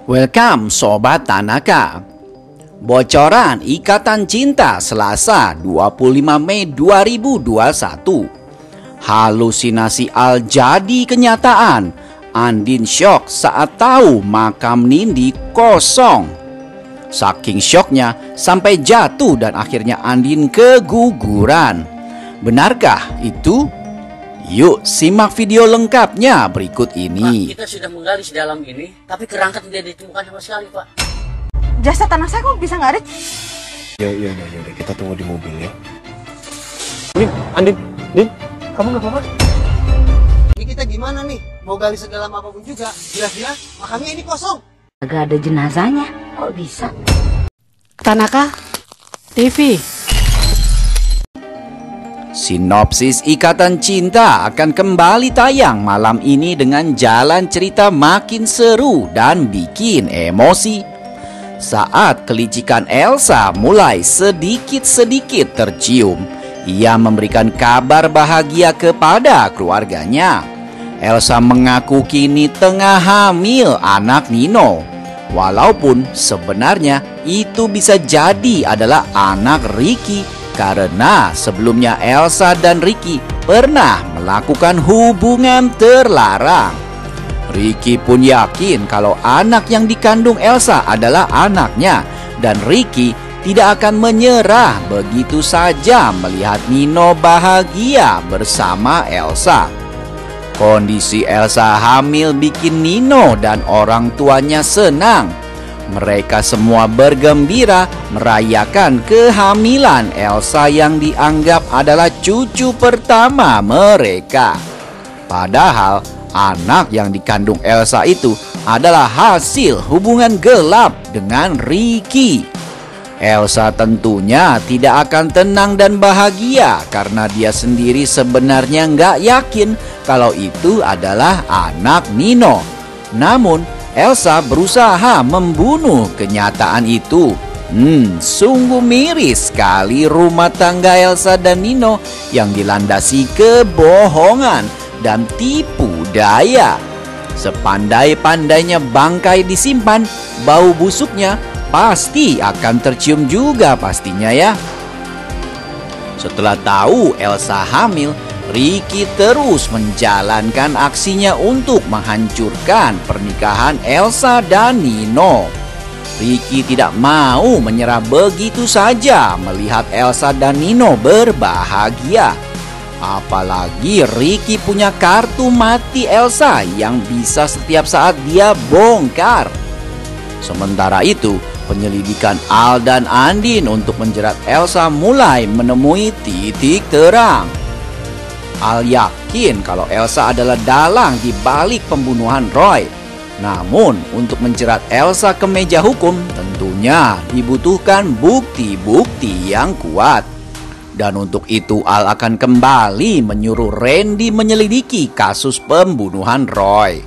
Welcome Sobat Tanaka. Bocoran Ikatan Cinta Selasa 25 Mei 2021. Halusinasi Al jadi kenyataan. Andin syok saat tahu makam Nindi kosong. Saking syoknya sampai jatuh dan akhirnya Andin keguguran. Benarkah itu? Yuk simak video lengkapnya berikut ini. Pak, kita sudah menggali sedalam ini, tapi kerangka tidak ditemukan sama sekali, Pak. Jasad anak saya kok bisa nggak ada? Ya, kita tunggu di mobil ya. Andin, kamu nggak apa-apa? Ini kita gimana nih? Mau gali sedalam apapun juga, jelas-jelas makamnya ini kosong. Agak ada jenazahnya, kok bisa? Tanaka TV. Sinopsis Ikatan Cinta akan kembali tayang malam ini dengan jalan cerita makin seru dan bikin emosi. Saat kelicikan Elsa mulai sedikit-sedikit tercium, ia memberikan kabar bahagia kepada keluarganya. Elsa mengaku kini tengah hamil anak Nino. Walaupun sebenarnya itu bisa jadi adalah anak Ricky, karena sebelumnya Elsa dan Ricky pernah melakukan hubungan terlarang. Ricky pun yakin kalau anak yang dikandung Elsa adalah anaknya, dan Ricky tidak akan menyerah begitu saja melihat Nino bahagia bersama Elsa. Kondisi Elsa hamil bikin Nino dan orang tuanya senang. Mereka semua bergembira merayakan kehamilan Elsa yang dianggap adalah cucu pertama mereka. Padahal anak yang dikandung Elsa itu adalah hasil hubungan gelap dengan Ricky. Elsa tentunya tidak akan tenang dan bahagia karena dia sendiri sebenarnya nggak yakin kalau itu adalah anak Nino. Namun Elsa berusaha membunuh kenyataan itu. Sungguh miris sekali rumah tangga Elsa dan Nino yang dilandasi kebohongan dan tipu daya. Sepandai-pandainya bangkai disimpan, bau busuknya pasti akan tercium juga pastinya ya. Setelah tahu Elsa hamil, Ricky terus menjalankan aksinya untuk menghancurkan pernikahan Elsa dan Nino. Ricky tidak mau menyerah begitu saja melihat Elsa dan Nino berbahagia. Apalagi Ricky punya kartu mati Elsa yang bisa setiap saat dia bongkar. Sementara itu, penyelidikan Al dan Andin untuk menjerat Elsa mulai menemui titik terang. Al yakin kalau Elsa adalah dalang di balik pembunuhan Roy. Namun untuk menjerat Elsa ke meja hukum tentunya dibutuhkan bukti-bukti yang kuat. Dan untuk itu Al akan kembali menyuruh Randy menyelidiki kasus pembunuhan Roy.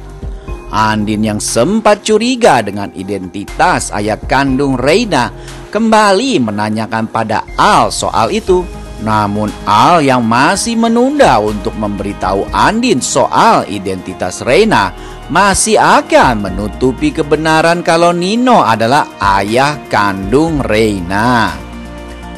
Andin yang sempat curiga dengan identitas ayah kandung Reina kembali menanyakan pada Al soal itu. Namun Al yang masih menunda untuk memberitahu Andin soal identitas Reina masih akan menutupi kebenaran kalau Nino adalah ayah kandung Reina.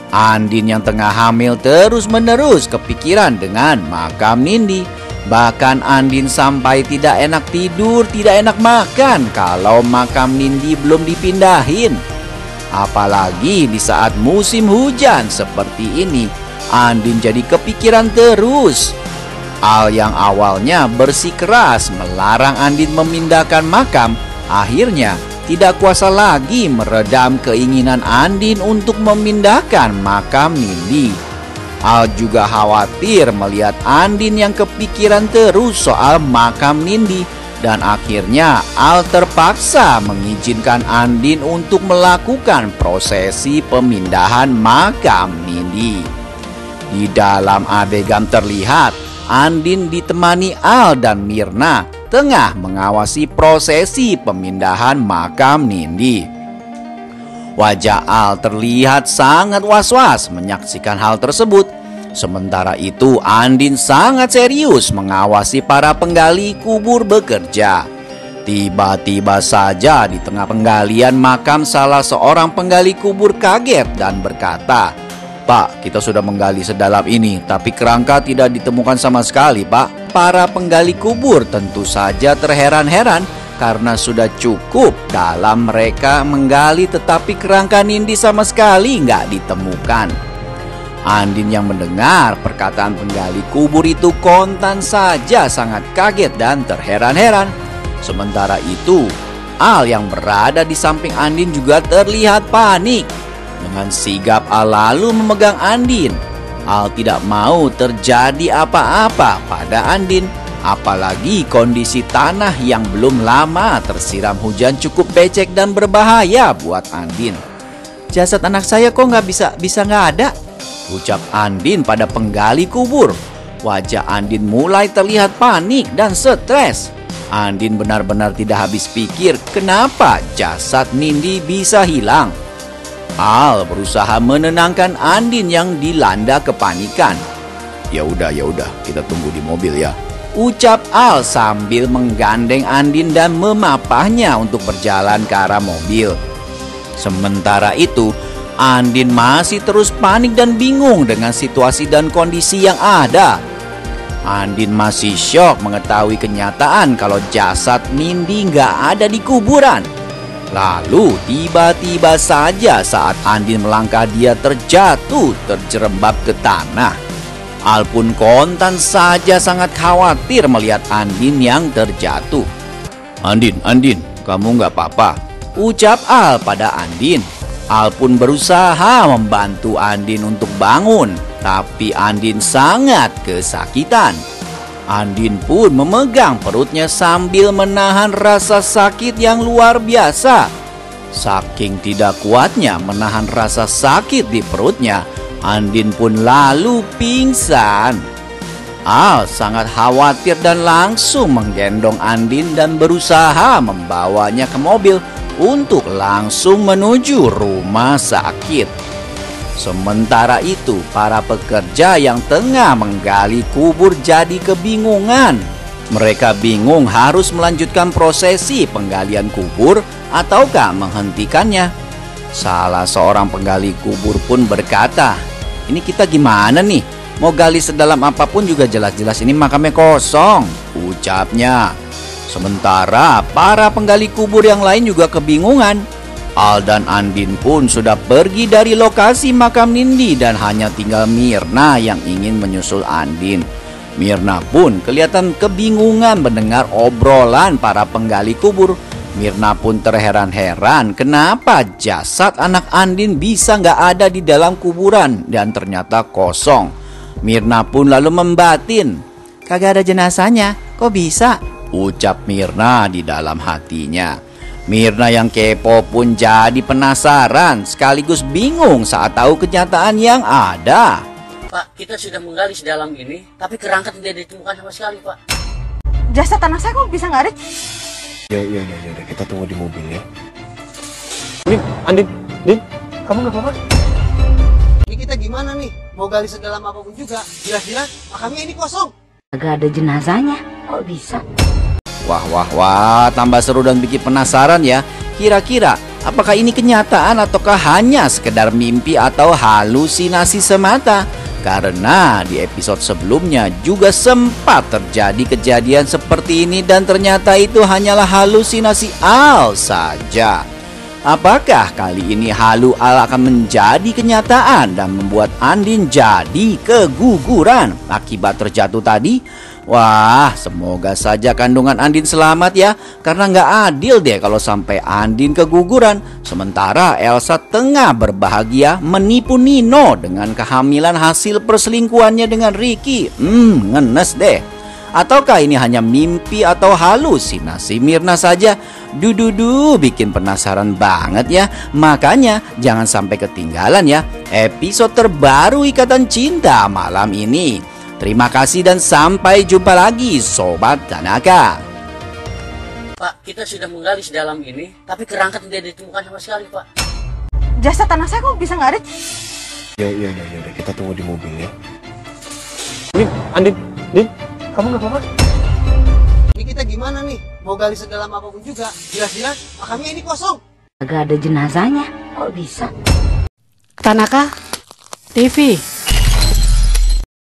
Andin yang tengah hamil terus-menerus kepikiran dengan makam Nindi. Bahkan Andin sampai tidak enak tidur, tidak enak makan kalau makam Nindi belum dipindahin. Apalagi di saat musim hujan seperti ini, Andin jadi kepikiran terus. Al yang awalnya bersikeras melarang Andin memindahkan makam, akhirnya tidak kuasa lagi meredam keinginan Andin untuk memindahkan makam Nindi. Al juga khawatir melihat Andin yang kepikiran terus soal makam Nindi, dan akhirnya Al terpaksa mengizinkan Andin untuk melakukan prosesi pemindahan makam Nindi. Di dalam adegan terlihat Andin ditemani Al dan Mirna tengah mengawasi prosesi pemindahan makam Nindi. Wajah Al terlihat sangat was-was menyaksikan hal tersebut. Sementara itu Andin sangat serius mengawasi para penggali kubur bekerja. Tiba-tiba saja di tengah penggalian makam salah seorang penggali kubur kaget dan berkata, "Pak, kita sudah menggali sedalam ini, tapi kerangka tidak ditemukan sama sekali, Pak." Para penggali kubur tentu saja terheran-heran karena sudah cukup dalam mereka menggali tetapi kerangka Nindi sama sekali nggak ditemukan. Andin yang mendengar perkataan penggali kubur itu kontan saja sangat kaget dan terheran-heran. Sementara itu, Al yang berada di samping Andin juga terlihat panik. Dengan sigap Al lalu memegang Andin. Al tidak mau terjadi apa-apa pada Andin, apalagi kondisi tanah yang belum lama tersiram hujan cukup becek dan berbahaya buat Andin. "Jasad anak saya kok nggak bisa nggak ada?" ucap Andin pada penggali kubur. Wajah Andin mulai terlihat panik dan stres. Andin benar-benar tidak habis pikir kenapa jasad Nindi bisa hilang. Al berusaha menenangkan Andin yang dilanda kepanikan. Ya udah, kita tunggu di mobil ya," ucap Al sambil menggandeng Andin dan memapahnya untuk berjalan ke arah mobil. Sementara itu, Andin masih terus panik dan bingung dengan situasi dan kondisi yang ada. Andin masih syok mengetahui kenyataan kalau jasad Nindi nggak ada di kuburan. Lalu tiba-tiba saja saat Andin melangkah dia terjatuh terjerembab ke tanah. Al pun kontan saja sangat khawatir melihat Andin yang terjatuh. Andin, kamu nggak apa-apa?" ucap Al pada Andin. Al pun berusaha membantu Andin untuk bangun, tapi Andin sangat kesakitan. Andin pun memegang perutnya sambil menahan rasa sakit yang luar biasa. Saking tidak kuatnya menahan rasa sakit di perutnya, Andin pun lalu pingsan. Al sangat khawatir dan langsung menggendong Andin dan berusaha membawanya ke mobil untuk langsung menuju rumah sakit. Sementara itu, para pekerja yang tengah menggali kubur jadi kebingungan. Mereka bingung harus melanjutkan prosesi penggalian kubur ataukah menghentikannya. Salah seorang penggali kubur pun berkata, "Ini kita gimana nih? Mau gali sedalam apapun juga jelas-jelas ini makamnya kosong," ucapnya. Sementara para penggali kubur yang lain juga kebingungan. Al dan Andin pun sudah pergi dari lokasi makam Nindi dan hanya tinggal Mirna yang ingin menyusul Andin. Mirna pun kelihatan kebingungan mendengar obrolan para penggali kubur. Mirna pun terheran-heran kenapa jasad anak Andin bisa nggak ada di dalam kuburan dan ternyata kosong. Mirna pun lalu membatin, "Kagak ada jenazahnya, kok bisa?" ucap Mirna di dalam hatinya. Mirna yang kepo pun jadi penasaran sekaligus bingung saat tahu kenyataan yang ada. "Pak, kita sudah menggali sedalam ini, tapi kerangka tidak ditemukan sama sekali, Pak." Jasad anak saya kok bisa nggak ada? Ya, kita tunggu di mobil ya. Andin, kamu nggak apa-apa? Ini kita gimana nih? Mau gali sedalam apapun juga, jelas-jelas makamnya ini kosong. Gak ada jenazahnya, kok bisa? Wah, tambah seru dan bikin penasaran ya. Kira-kira apakah ini kenyataan ataukah hanya sekedar mimpi atau halusinasi semata? Karena di episode sebelumnya juga sempat terjadi kejadian seperti ini dan ternyata itu hanyalah halusinasi Al saja. Apakah kali ini halu Al akan menjadi kenyataan dan membuat Andin jadi keguguran akibat terjatuh tadi? Wah, semoga saja kandungan Andin selamat ya. Karena nggak adil deh kalau sampai Andin keguguran sementara Elsa tengah berbahagia menipu Nino dengan kehamilan hasil perselingkuhannya dengan Ricky. Ngenes deh. Ataukah ini hanya mimpi atau halusinasi Mirna saja? Dududu, bikin penasaran banget ya. Makanya jangan sampai ketinggalan ya episode terbaru Ikatan Cinta malam ini. Terima kasih dan sampai jumpa lagi Sobat Tanaka. "Pak, kita sudah menggali sedalam ini, tapi kerangka tidak ditemukan sama sekali, Pak." Jasad anak saya kok bisa nggak ada? Ya, kita tunggu di mobil ya. Andin, kamu nggak apa-apa? Ini kita gimana nih? mau gali sedalam apapun juga, jelas-jelas makamnya ini kosong. Gak ada jenazahnya. Kok bisa? Tanaka TV.